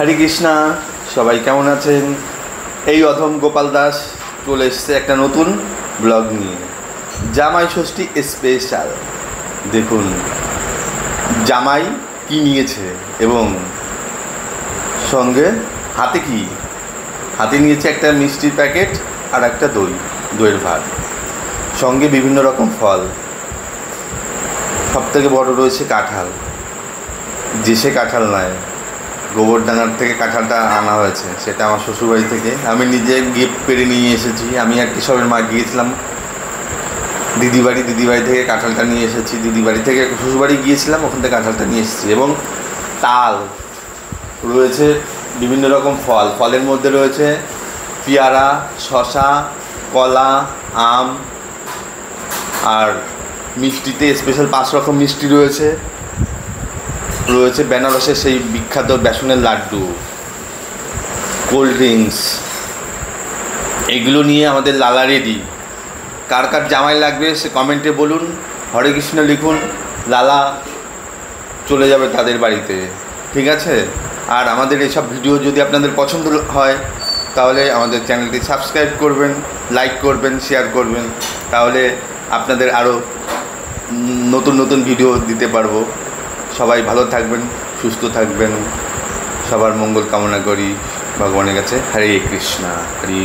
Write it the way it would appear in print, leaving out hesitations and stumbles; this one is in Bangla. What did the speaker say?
হরে কৃষ্ণা, সবাই কেমন আছেন? এই অধম গোপাল দাস চলে এসছে একটা নতুন ব্লগ নিয়ে, জামাই ষষ্ঠী স্পেশাল। দেখুন জামাই কি নিয়েছে এবং সঙ্গে হাতে নিয়েছে একটা মিষ্টির প্যাকেট আর একটা দইয়ের ভাত, সঙ্গে বিভিন্ন রকম ফল। সবথেকে বড় রয়েছে কাঁঠাল, সে কাঁঠাল নয়, গোবরডাঙ্গার থেকে কাঁঠালটা আনা হয়েছে, সেটা আমার শ্বশুরবাড়ি থেকে আমি নিজে গিফট পেরে নিয়ে এসেছি। আমি আর কেশবের মা গিয়েছিলাম দিদিবাড়ি থেকে কাঁঠালটা নিয়ে এসেছি। দিদিবাড়ি থেকে শ্বশুরবাড়ি গিয়েছিলাম, ওখান থেকে কাঁঠালটা নিয়ে এসেছি। এবং তাল রয়েছে, বিভিন্ন রকম ফলের মধ্যে রয়েছে পেয়ারা, শশা, কলা, আম, আর মিষ্টিতে স্পেশাল 5 রকম মিষ্টি রয়েছে বেনারসের সেই বিখ্যাত বেসনের লাড্ডু, কোল্ড ড্রিঙ্কস। এগুলো নিয়ে আমাদের লালা রেডি। কার কার জামাই লাগবে সে কমেন্টে বলুন, হরে কৃষ্ণ লিখুন, লালা চলে যাবে তাদের বাড়িতে, ঠিক আছে? আর আমাদের এসব ভিডিও যদি আপনাদের পছন্দ হয় তাহলে আমাদের চ্যানেলটি সাবস্ক্রাইব করবেন, লাইক করবেন, শেয়ার করবেন, তাহলে আপনাদের আরও নতুন ভিডিও দিতে পারবো। সবাই ভালো থাকবেন, সুস্থ থাকবেন, সবার মঙ্গল কামনা করি ভগবানের কাছে। হরে কৃষ্ণা, হরি।